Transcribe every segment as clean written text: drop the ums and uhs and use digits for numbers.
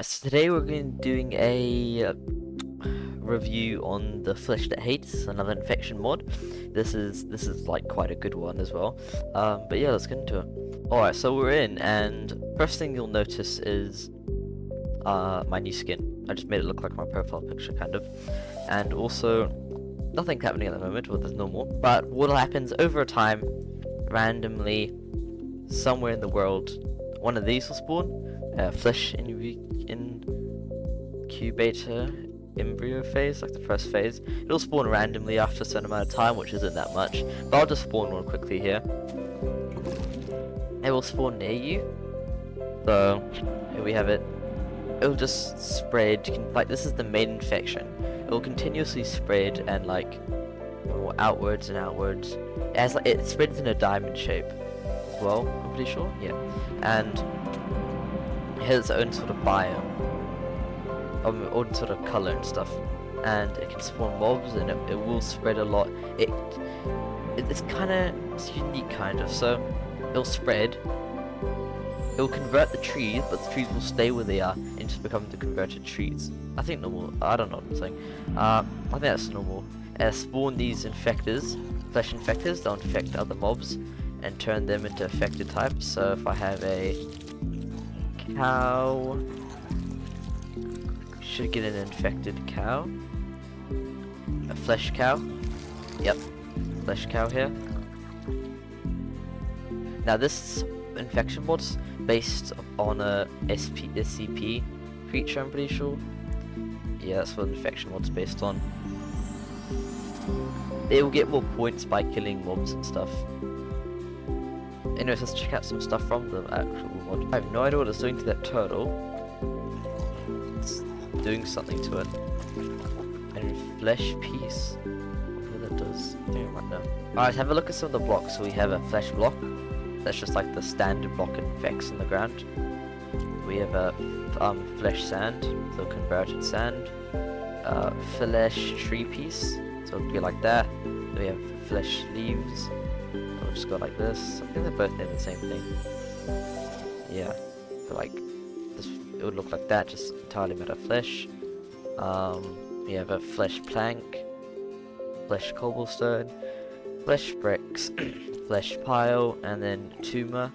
So today we're going to be doing a review on the Thefleshthathates, another infection mod. This is like quite a good one as well. But yeah, let's get into it. Alright, so we're in, and first thing you'll notice is my new skin. I just made it look like my profile picture, kind of. And also, nothing happening at the moment, well, there's normal. But what happens over time, randomly, somewhere in the world, one of these will spawn. Flesh incubator embryo phase, like the first phase. It'll spawn randomly after a certain amount of time, which isn't that much. But I'll just spawn one quickly here. It will spawn near you. So here we have it. It'll just spread. Like, this is the main infection. It will continuously spread and like outwards and outwards. It spreads in a diamond shape as well. I'm pretty sure. Yeah, and it has its own sort of biome, own sort of color and stuff, and it can spawn mobs, and it will spread a lot. It's kind of unique, kind of. So it'll spread. It will convert the trees, but the trees will stay where they are and just become the converted trees. I think normal. I don't know what I'm saying. I think that's normal. Spawn these infectors, flesh infectors. They'll infect other mobs and turn them into affected types. So if I have a cow, should get an infected cow. A flesh cow. Yep, flesh cow here. Now this infection mod's based on a SCP creature, I'm pretty sure. Yeah, that's what infection mod's based on. It will get more points by killing mobs and stuff. Anyways, let's check out some stuff from the actual mod. I have no idea what it's doing to that turtle. It's doing something to it. And flesh piece. I wonder what that does. I think I might know. Alright, have a look at some of the blocks. So we have a flesh block. That's just like the standard block it infects on the ground. We have a flesh sand, so converted sand. Flesh tree piece, so it'll be like that. Then we have flesh leaves. We'll just go like this. I think they're both doing the same thing. Yeah, but like this, it would look like that, just entirely made of flesh. We have a flesh plank, flesh cobblestone, flesh bricks, flesh pile, and then tumor,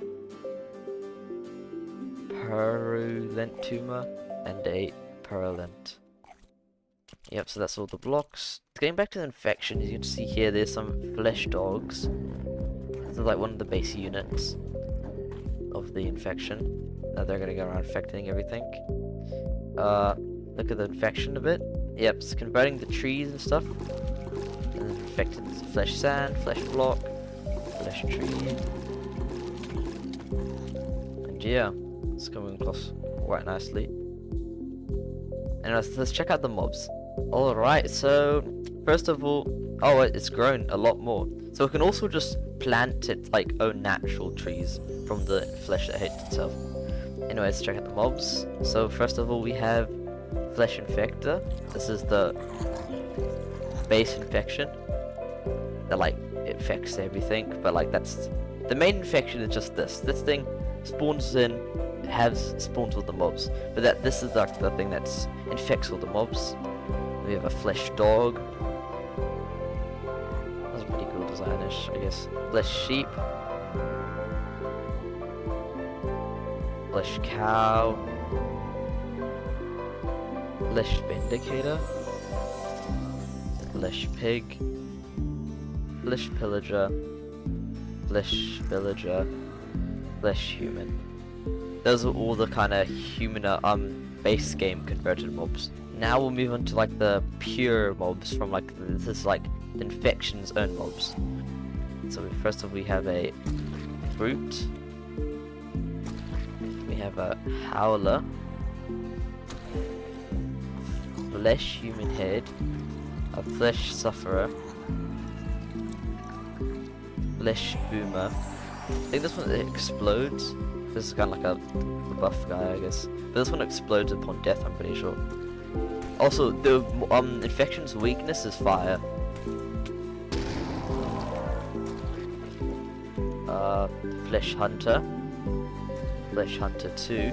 purulent tumor, and a purulent. Yep, so that's all the blocks. Getting back to the infection, as you can see here, there's some flesh dogs. They're like one of the base units of the infection. They're gonna go around infecting everything. Look at the infection a bit. Yep, it's converting the trees and stuff. And then infected flesh sand, flesh block, flesh tree. And yeah, it's coming across quite nicely. And let's check out the mobs. Alright, so first of all, oh, it's grown a lot more. So we can also just plant it like own natural trees from the Thefleshthathates itself. Anyways, check out the mobs. So first of all, we have flesh infector. This is the base infection that like infects everything, but like that's the main infection is just this. This thing spawns in, spawns with the mobs, but this is like the thing that's infects all the mobs. We have a flesh dog. That's pretty cool designish, I guess. Flesh sheep. Flesh cow. Flesh vindicator. Flesh pig. Flesh pillager. Flesh villager. Flesh human. Those are all the kind of human base game converted mobs. Now we'll move on to like the pure mobs from like this is like the infection's own mobs. So first of all, we have a brute. We have a howler. Flesh human head. A flesh sufferer. Flesh boomer. I think this one explodes. This is kind of like a buff guy, I guess. But this one explodes upon death, I'm pretty sure. Also, the infection's weakness is fire. Flesh hunter. Thefleshthathates 2.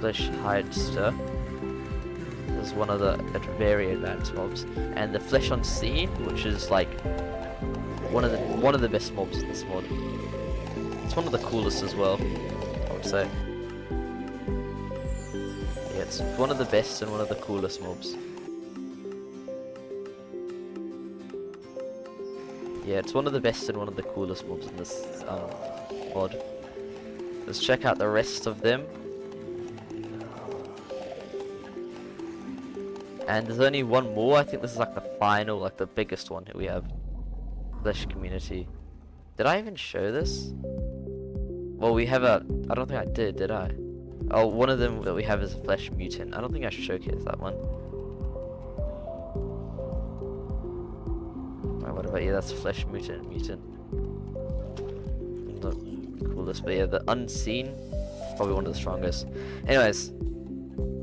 Thefleshthathates is one of the very advanced mobs, and the Flesh on Sea, which is like one of the best mobs in this mod. It's one of the coolest as well, I would say. Yeah, it's one of the best and one of the coolest mobs. Yeah, it's one of the best and one of the coolest mobs in this mod. Let's check out the rest of them. And there's only one more. I think this is like the final, like the biggest one that we have. Flesh community. Did I even show this? Well, we have a... I don't think I did I? Oh, one of them that we have is a flesh mutant. I don't think I showcased that one. Oh, what about... yeah, that's a flesh mutant. The coolest, but yeah, the unseen, probably one of the strongest. Anyways,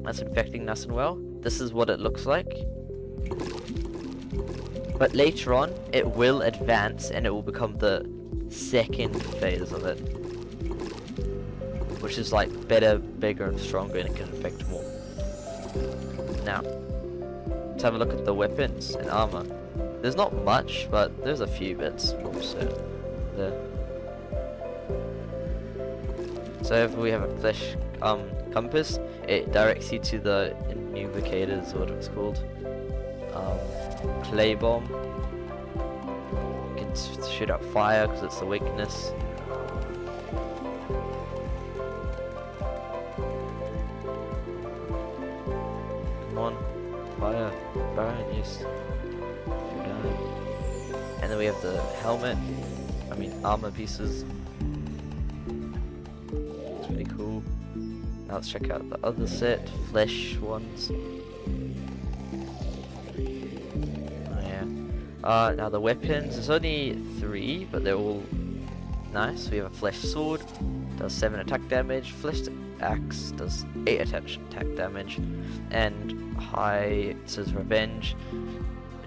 that's infecting nice and well. This is what it looks like. But later on, it will advance and it will become the second phase of it. Which is like better, bigger and stronger, and it can infect more. Now, let's have a look at the weapons and armor. There's not much, but there's a few bits. So, there. So if we have a flesh compass, it directs you to the Invocators, what it's called. Clay bomb. You can shoot out fire because it's the weakness. Come on, fire, burn, yes. And then we have the helmet. I mean armor pieces. It's pretty cool. Now let's check out the other set, flesh ones. Now the weapons, there's only 3, but they're all nice. We have a flesh sword, does 7 attack damage, flesh axe does 8 attack damage, and high says revenge,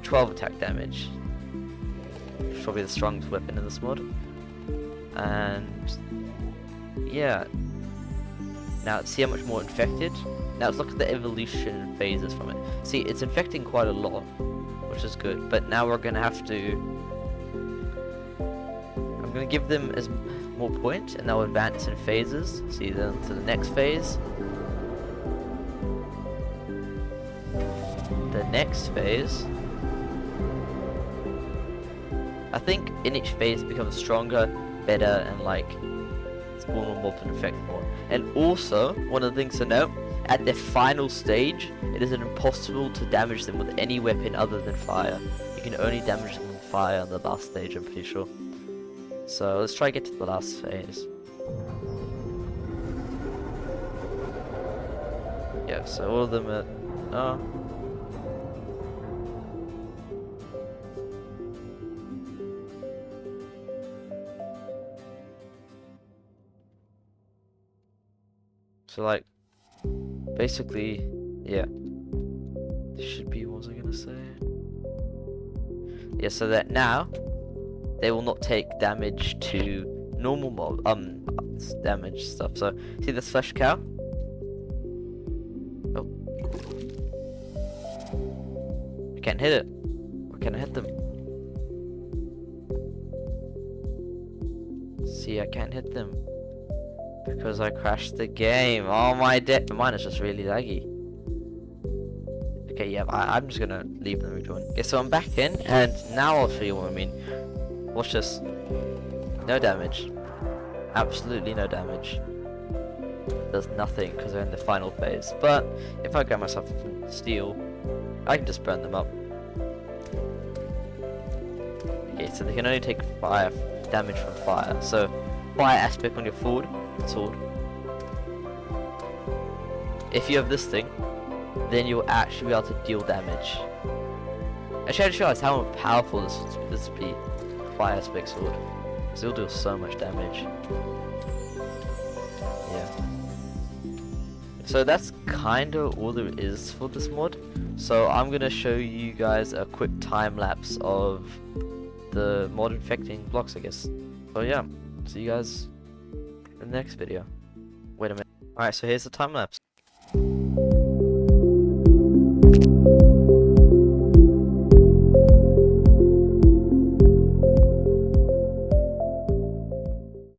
12 attack damage. It's probably the strongest weapon in this mod. And yeah. Now let's see how much more infected. Now let's look at the evolution phases from it. See, it's infecting quite a lot, which is good, but now we're gonna have to... I'm gonna give them as more points, and they'll advance in phases. See, then to the next phase. The next phase. I think in each phase it becomes stronger, better, and like spawn more mobs and infect more. And also, one of the things to note, at their final stage, it is impossible to damage them with any weapon other than fire. You can only damage them with fire on the last stage, I'm pretty sure. So let's try to get to the last phase. Yeah, so all of them are... oh. So like, basically, yeah. This should be, what was I gonna say? Yeah, so that now, they will not take damage to normal mob, damage stuff. So, see this flesh cow? Oh. I can't hit it. Or can I hit them? See, I can't hit them. Because I crashed the game. Oh my mine is just really laggy. Okay, yeah, I'm just gonna leave them rejoin. Okay, so I'm back in, and now I'll show you what I mean. Watch this. No damage. Absolutely no damage. Does nothing because they're in the final phase. But if I get myself some steel, I can just burn them up. Okay, so they can only take fire damage from fire. So fire aspect on your sword. If you have this thing, then you'll actually be able to deal damage. Actually, I just realized how powerful this would be. Fire aspect sword. Because it'll do so much damage. Yeah. So that's kinda all there is for this mod. So I'm gonna show you guys a quick time lapse of the mod infecting blocks, I guess. So yeah, see you guys in the next video. Wait a minute. Alright, so here's the time lapse.